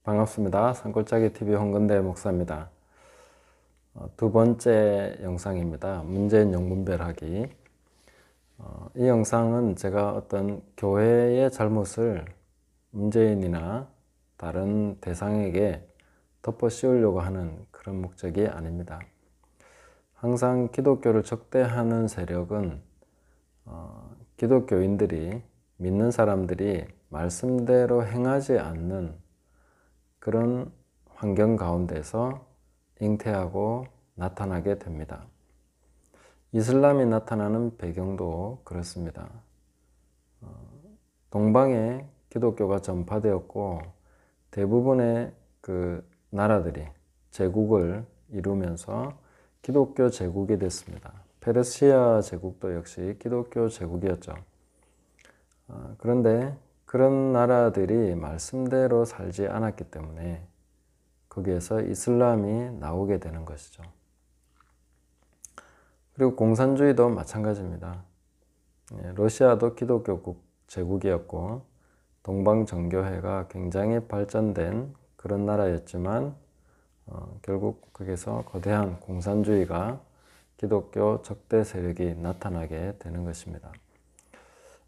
반갑습니다. 산골짜기 TV 홍건대 목사입니다. 두 번째 영상입니다. 문재인 영분별하기. 이 영상은 제가 어떤 교회의 잘못을 문재인이나 다른 대상에게 덮어 씌우려고 하는 그런 목적이 아닙니다. 항상 기독교를 적대하는 세력은 기독교인들이, 믿는 사람들이 말씀대로 행하지 않는 그런 환경 가운데서 잉태하고 나타나게 됩니다. 이슬람이 나타나는 배경도 그렇습니다. 동방에 기독교가 전파되었고 대부분의 그 나라들이 제국을 이루면서 기독교 제국이 됐습니다. 페르시아 제국도 역시 기독교 제국이었죠. 그런데 그런 나라들이 말씀대로 살지 않았기 때문에 거기에서 이슬람이 나오게 되는 것이죠. 그리고 공산주의도 마찬가지입니다. 러시아도 기독교 제국이었고 동방정교회가 굉장히 발전된 그런 나라였지만 결국 거기서 거대한 공산주의가 기독교 적대 세력이 나타나게 되는 것입니다.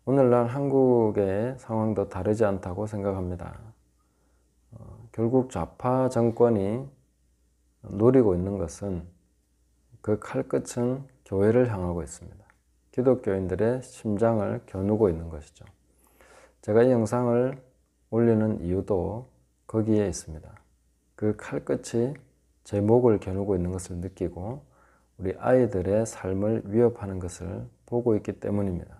오늘날 한국의 상황도 다르지 않다고 생각합니다. 결국 좌파 정권이 노리고 있는 것은 그 칼끝은 교회를 향하고 있습니다. 기독교인들의 심장을 겨누고 있는 것이죠. 제가 이 영상을 올리는 이유도 거기에 있습니다. 그 칼끝이 제 목을 겨누고 있는 것을 느끼고 우리 아이들의 삶을 위협하는 것을 보고 있기 때문입니다.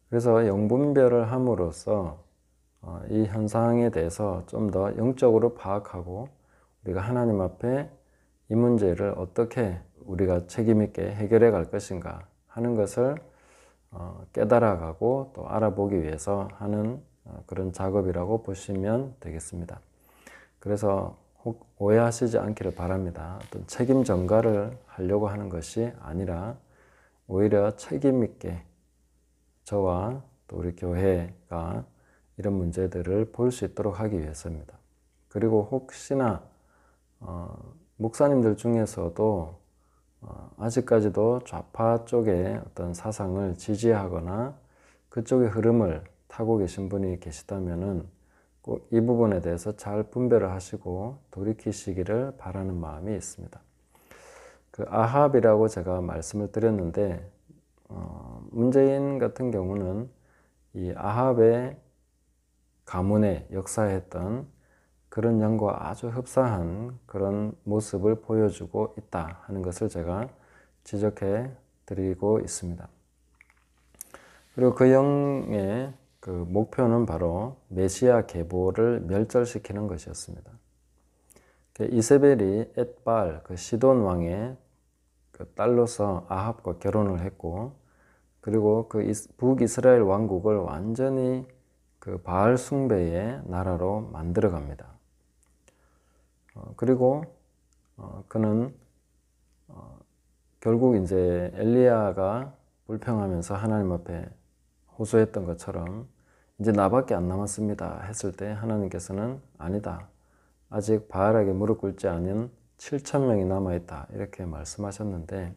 그래서 영분별을 함으로써 이 현상에 대해서 좀 더 영적으로 파악하고 우리가 하나님 앞에 이 문제를 어떻게 우리가 책임 있게 해결해 갈 것인가 하는 것을 깨달아가고 또 알아보기 위해서 하는 그런 작업이라고 보시면 되겠습니다. 그래서 혹 오해하시지 않기를 바랍니다. 어떤 책임 전가를 하려고 하는 것이 아니라 오히려 책임 있게 저와 또 우리 교회가 이런 문제들을 볼 수 있도록 하기 위해서입니다. 그리고 혹시나 목사님들 중에서도 아직까지도 좌파 쪽의 어떤 사상을 지지하거나 그쪽의 흐름을 타고 계신 분이 계시다면은 꼭 이 부분에 대해서 잘 분별을 하시고 돌이키시기를 바라는 마음이 있습니다. 그 아합이라고 제가 말씀을 드렸는데 문재인 같은 경우는 이 아합의 가문에 역사했던 그런 영과 아주 흡사한 그런 모습을 보여주고 있다 하는 것을 제가 지적해 드리고 있습니다. 그리고 그 영의 그 목표는 바로 메시아 계보를 멸절시키는 것이었습니다. 이세벨이 엣발, 그 시돈 왕의 그 딸로서 아합과 결혼을 했고, 그리고 그 북이스라엘 왕국을 완전히 그 바알 숭배의 나라로 만들어 갑니다. 그리고 그는 결국 이제 엘리야가 불평하면서 하나님 앞에 호소했던 것처럼 이제 나밖에 안 남았습니다 했을 때 하나님께서는 아니다. 아직 바알에게 무릎 꿇지 않은 7,000명이 남아있다 이렇게 말씀하셨는데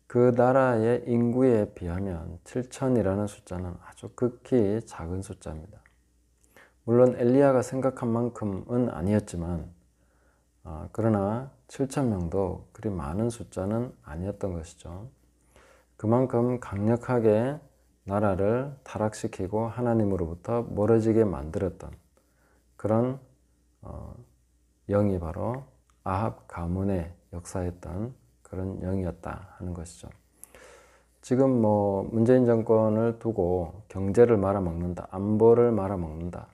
그 나라의 인구에 비하면 7,000이라는 숫자는 아주 극히 작은 숫자입니다. 물론 엘리야가 생각한 만큼은 아니었지만 그러나 7,000명도 그리 많은 숫자는 아니었던 것이죠. 그만큼 강력하게 나라를 타락시키고 하나님으로부터 멀어지게 만들었던 그런 영이 바로 아합 가문에 역사했던 그런 영이었다 하는 것이죠. 지금 뭐 문재인 정권을 두고 경제를 말아먹는다, 안보를 말아먹는다,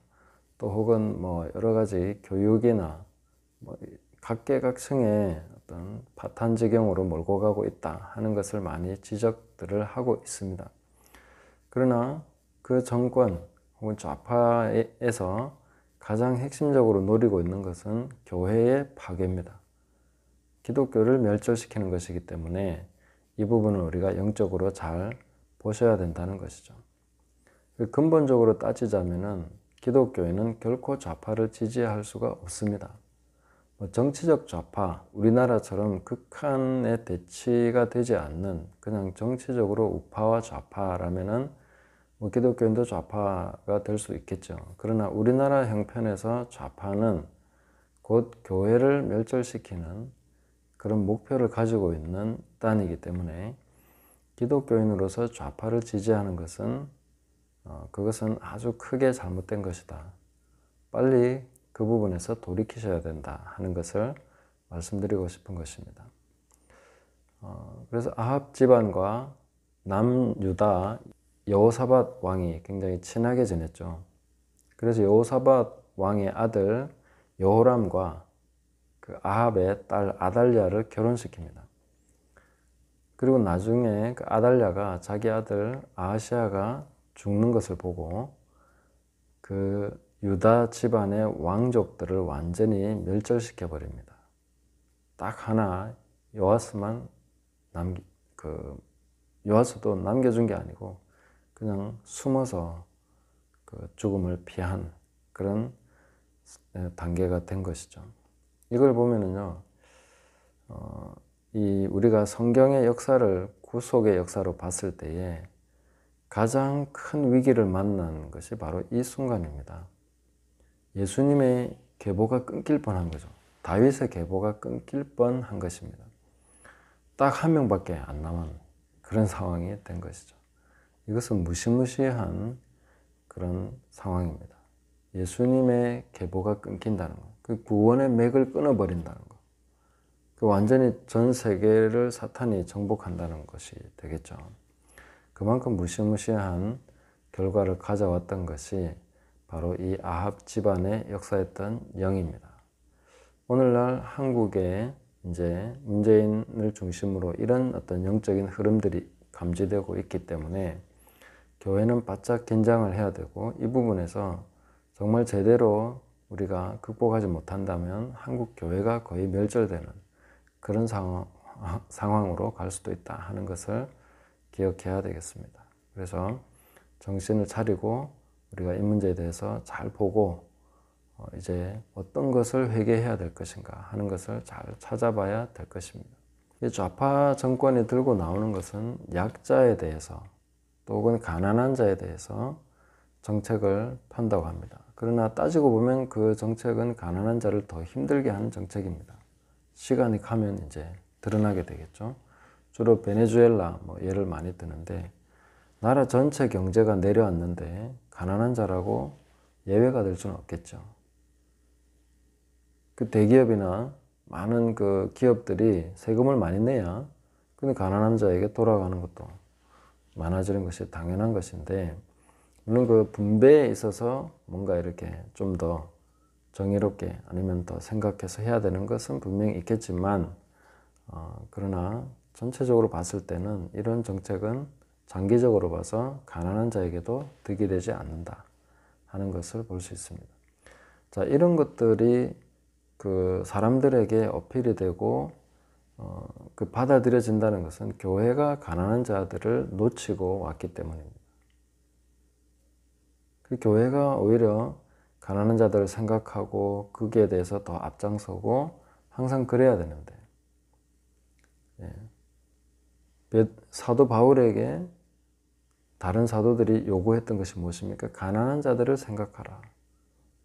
또 혹은 뭐 여러 가지 교육이나 뭐 각계각층의 어떤 파탄지경으로 몰고 가고 있다 하는 것을 많이 지적들을 하고 있습니다. 그러나 그 정권 혹은 좌파에서 가장 핵심적으로 노리고 있는 것은 교회의 파괴입니다. 기독교를 멸절시키는 것이기 때문에 이 부분을 우리가 영적으로 잘 보셔야 된다는 것이죠. 근본적으로 따지자면은 기독교회는 결코 좌파를 지지할 수가 없습니다. 정치적 좌파, 우리나라처럼 극한의 대치가 되지 않는 그냥 정치적으로 우파와 좌파라면은 기독교인도 좌파가 될 수 있겠죠. 그러나 우리나라 형편에서 좌파는 곧 교회를 멸절시키는 그런 목표를 가지고 있는 단이기 때문에 기독교인으로서 좌파를 지지하는 것은 그것은 아주 크게 잘못된 것이다. 빨리 그 부분에서 돌이키셔야 된다 하는 것을 말씀드리고 싶은 것입니다. 그래서 아합 집안과 남유다 여호사밧 왕이 굉장히 친하게 지냈죠. 그래서 여호사밧 왕의 아들 여호람과 그 아합의 딸 아달랴를 결혼시킵니다. 그리고 나중에 그 아달랴가 자기 아들 아하시아가 죽는 것을 보고 그 유다 집안의 왕족들을 완전히 멸절시켜 버립니다. 딱 하나 요아스만 요아스도 남겨준 게 아니고 그냥 숨어서 그 죽음을 피한 그런 단계가 된 것이죠. 이걸 보면은요, 우리가 성경의 역사를 구속의 역사로 봤을 때에 가장 큰 위기를 만난 것이 바로 이 순간입니다. 예수님의 계보가 끊길 뻔한 거죠. 다윗의 계보가 끊길 뻔한 것입니다. 딱 한 명밖에 안 남은 그런 상황이 된 것이죠. 이것은 무시무시한 그런 상황입니다. 예수님의 계보가 끊긴다는 것, 그 구원의 맥을 끊어버린다는 것, 그 완전히 전 세계를 사탄이 정복한다는 것이 되겠죠. 그만큼 무시무시한 결과를 가져왔던 것이 바로 이 아합 집안의 역사였던 영입니다. 오늘날 한국에 이제 문재인을 중심으로 이런 어떤 영적인 흐름들이 감지되고 있기 때문에 교회는 바짝 긴장을 해야 되고, 이 부분에서 정말 제대로 우리가 극복하지 못한다면 한국 교회가 거의 멸절되는 그런 상황으로 갈 수도 있다 하는 것을 기억해야 되겠습니다. 그래서 정신을 차리고 우리가 이 문제에 대해서 잘 보고 이제 어떤 것을 회개해야 될 것인가 하는 것을 잘 찾아봐야 될 것입니다. 이 좌파 정권이 들고 나오는 것은 약자에 대해서 또 혹은 가난한 자에 대해서 정책을 편다고 합니다. 그러나 따지고 보면 그 정책은 가난한 자를 더 힘들게 하는 정책입니다. 시간이 가면 이제 드러나게 되겠죠. 주로 베네수엘라 예를 많이 드는데, 나라 전체 경제가 내려왔는데 가난한 자라고 예외가 될 수는 없겠죠. 그 대기업이나 많은 그 기업들이 세금을 많이 내야 근데 가난한 자에게 돌아가는 것도 많아지는 것이 당연한 것인데, 물론 그 분배에 있어서 뭔가 이렇게 좀 더 정의롭게 아니면 더 생각해서 해야 되는 것은 분명히 있겠지만, 그러나 전체적으로 봤을 때는 이런 정책은 장기적으로 봐서 가난한 자에게도 득이 되지 않는다 하는 것을 볼 수 있습니다. 자, 이런 것들이 그 사람들에게 어필이 되고 그 받아들여진다는 것은 교회가 가난한 자들을 놓치고 왔기 때문입니다. 그 교회가 오히려 가난한 자들을 생각하고 거기에 대해서 더 앞장서고 항상 그래야 되는데, 사도 바울에게 다른 사도들이 요구했던 것이 무엇입니까? 가난한 자들을 생각하라.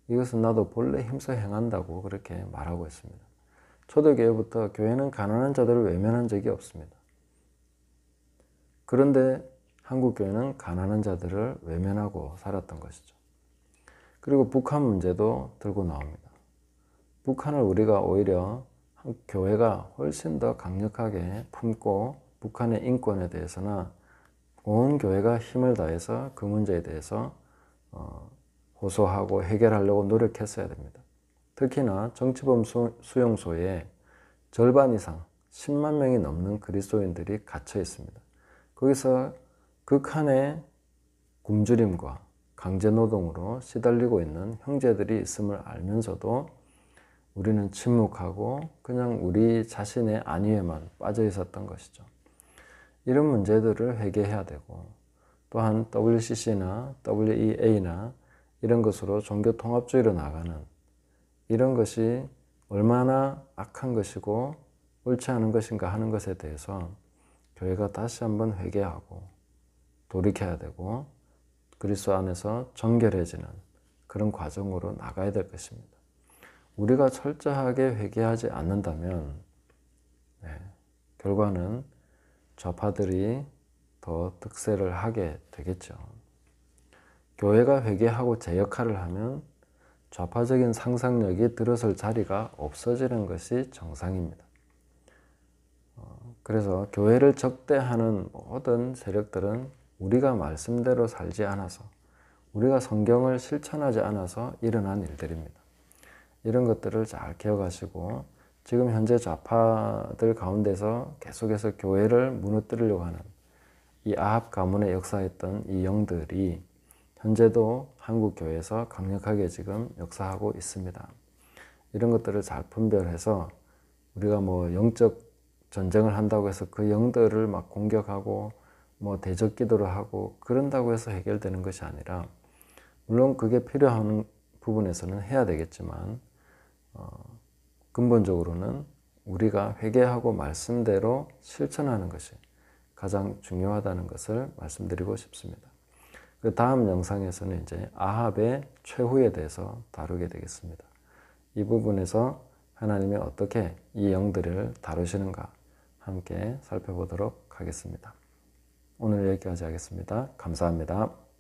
이것은 나도 본래 힘써 행한다고 그렇게 말하고 있습니다. 초대교회부터 교회는 가난한 자들을 외면한 적이 없습니다. 그런데 한국교회는 가난한 자들을 외면하고 살았던 것이죠. 그리고 북한 문제도 들고 나옵니다. 북한을 우리가 오히려 교회가 훨씬 더 강력하게 품고 북한의 인권에 대해서나 온 교회가 힘을 다해서 그 문제에 대해서 호소하고 해결하려고 노력했어야 됩니다. 특히나 정치범 수용소에 절반 이상 10만 명이 넘는 그리스도인들이 갇혀 있습니다. 거기서 극한의 굶주림과 강제노동으로 시달리고 있는 형제들이 있음을 알면서도 우리는 침묵하고 그냥 우리 자신의 안위에만 빠져 있었던 것이죠. 이런 문제들을 회개해야 되고, 또한 WCC나 WEA나 이런 것으로 종교 통합주의로 나가는 이런 것이 얼마나 악한 것이고 옳지 않은 것인가 하는 것에 대해서 교회가 다시 한번 회개하고 돌이켜야 되고 그리스도 안에서 정결해지는 그런 과정으로 나가야 될 것입니다. 우리가 철저하게 회개하지 않는다면 결과는 좌파들이 더 득세를 하게 되겠죠. 교회가 회개하고 제 역할을 하면 좌파적인 상상력이 들어설 자리가 없어지는 것이 정상입니다. 그래서 교회를 적대하는 모든 세력들은 우리가 말씀대로 살지 않아서, 우리가 성경을 실천하지 않아서 일어난 일들입니다. 이런 것들을 잘 기억하시고 지금 현재 좌파들 가운데서 계속해서 교회를 무너뜨리려고 하는 이 아합 가문에 역사했던 이 영들이 현재도 한국 교회에서 강력하게 지금 역사하고 있습니다. 이런 것들을 잘 분별해서 우리가 뭐 영적 전쟁을 한다고 해서 그 영들을 막 공격하고 뭐 대적 기도를 하고 그런다고 해서 해결되는 것이 아니라, 물론 그게 필요한 부분에서는 해야 되겠지만 근본적으로는 우리가 회개하고 말씀대로 실천하는 것이 가장 중요하다는 것을 말씀드리고 싶습니다. 그 다음 영상에서는 이제 아합의 최후에 대해서 다루게 되겠습니다. 이 부분에서 하나님이 어떻게 이 영들을 다루시는가 함께 살펴보도록 하겠습니다. 오늘 여기까지 하겠습니다. 감사합니다.